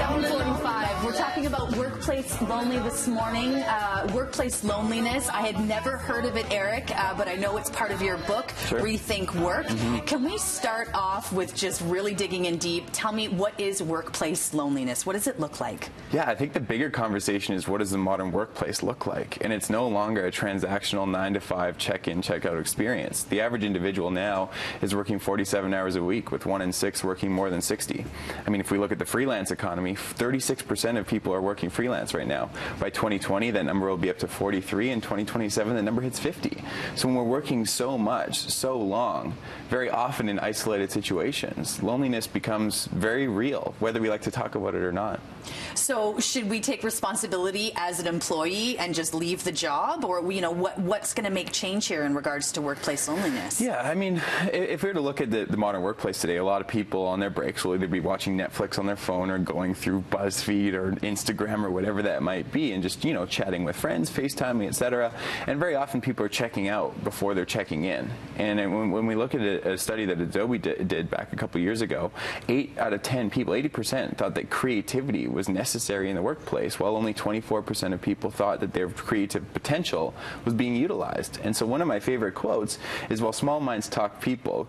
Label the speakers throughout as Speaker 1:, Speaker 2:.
Speaker 1: 7:45. We're talking about workplace lonely this morning. Workplace loneliness. I had never heard of it, Eric, but I know it's part of your book,
Speaker 2: Sure.
Speaker 1: Rethink Work. Can we start off with just really digging in deep? Tell me, what is workplace loneliness? What does it look like?
Speaker 2: Yeah, I think the bigger conversation is, what does the modern workplace look like? And it's no longer a transactional 9-to-5 check-in, check-out experience. The average individual now is working 47 hours a week, with 1 in 6 working more than 60. I mean, if we look at the freelance economy, 36% of people are working freelance right now. By 2020, that number will be up to 43. In 2027, the number hits 50. So when we're working so much, so long, very often in isolated situations, loneliness becomes very real, whether we like to talk about it or not.
Speaker 1: So should we take responsibility as an employee and just leave the job? Or, you know, what's going to make change here in regards to workplace loneliness?
Speaker 2: Yeah, I mean, if we were to look at the modern workplace today, a lot of people on their breaks will either be watching Netflix on their phone or going through BuzzFeed or Instagram or whatever that might be, and just, you know, chatting with friends, FaceTiming, etc. And very often people are checking out before they're checking in. And when we look at a study that Adobe did back a couple years ago, 8 out of 10 people, 80%, thought that creativity was necessary in the workplace, while only 24% of people thought that their creative potential was being utilized. And so one of my favorite quotes is, while small minds talk people,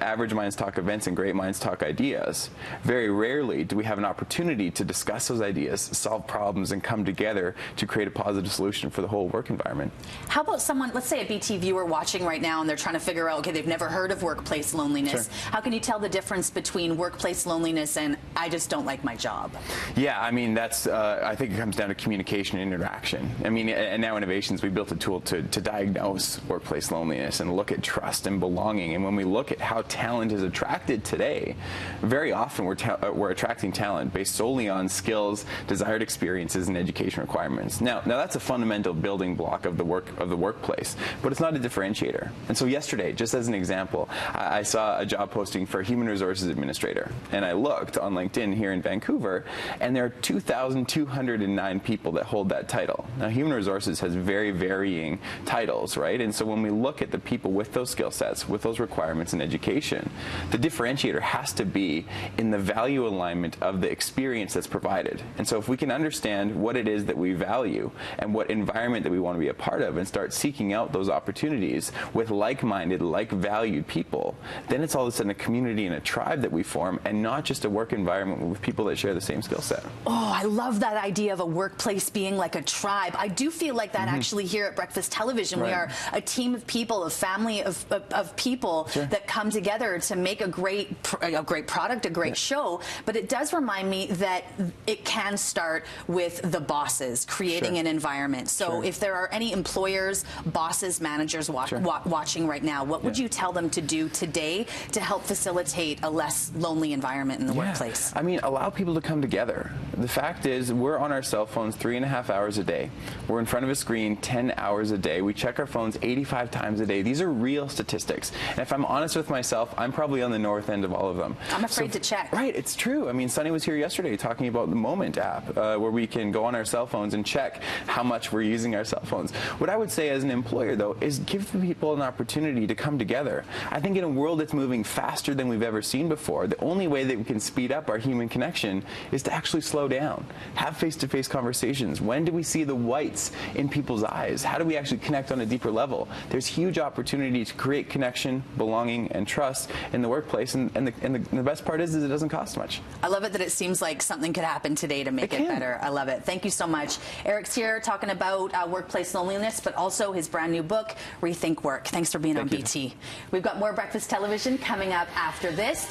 Speaker 2: average minds talk events, and great minds talk ideas, very rarely do we have an opportunity to discuss those ideas, solve problems, and come together to create a positive solution for the whole work environment.
Speaker 1: How about someone, let's say a BT viewer watching right now, and they're trying to figure out, okay, they've never heard of workplace loneliness.
Speaker 2: Sure.
Speaker 1: How can you tell the difference between workplace loneliness and I just don't like my job?
Speaker 2: Yeah, I mean, that's, I think it comes down to communication and interaction. I mean, at Now Innovations, we built a tool to diagnose workplace loneliness and look at trust and belonging. And when we look at how talent is attracted today, very often we're attracting talent based solely on skills, desired experiences, and education requirements. Now that's a fundamental building block of the workplace, but it's not a differentiator. And so yesterday, just as an example, I saw a job posting for a human resources administrator, and I looked on LinkedIn here in Vancouver, and there are 2,209 people that hold that title. Now, human resources has very varying titles, right? And so when we look at the people with those skill sets, with those requirements in education, the differentiator has to be in the value alignment of the experience that's provided. And so if we can understand what it is that we value and what environment that we want to be a part of, and start seeking out those opportunities with like-minded, like-valued people, then it's all of a sudden a community and a tribe that we form, and not just a work environment with people that share the same skill set.
Speaker 1: Oh, I love that idea of a workplace being like a tribe. I do feel like that actually here at Breakfast Television.
Speaker 2: Right.
Speaker 1: We are a team of people, a family of people
Speaker 2: Sure.
Speaker 1: that come together to make a great product, a great show. But it does remind me that it can start with the bosses creating
Speaker 2: Sure.
Speaker 1: an environment. So
Speaker 2: Sure.
Speaker 1: if there are any employers, bosses, managers watching right now, what would you tell them to do today to help facilitate a less lonely environment in the workplace?
Speaker 2: I mean, allow people to come together. The fact is, we're on our cell phones 3.5 hours a day. We're in front of a screen 10 hours a day. We check our phones 85 times a day. These are real statistics. And if I'm honest with myself, I'm probably on the north end of all of them.
Speaker 1: I'm afraid to check.
Speaker 2: Right, it's true. I mean, Sunny was here yesterday talking about the Moment app, where we can go on our cell phones and check how much we're using our cell phones. What I would say as an employer, though, is give the people an opportunity to come together. I think in a world that's moving faster than we've ever seen before, the only way that we can speed up our human connection is to actually slow down, have face-to-face conversations. When do we see the whites in people's eyes? How do we actually connect on a deeper level? There's huge opportunity to create connection, belonging, and trust in the workplace, and the best part is it doesn't cost much.
Speaker 1: I love it that it seems like something could happen today to make it better. I love it. Thank you so much. Eric's here talking about workplace loneliness, but also his brand new book, Rethink Work. Thanks for being on BT. We've got more Breakfast Television coming up after this.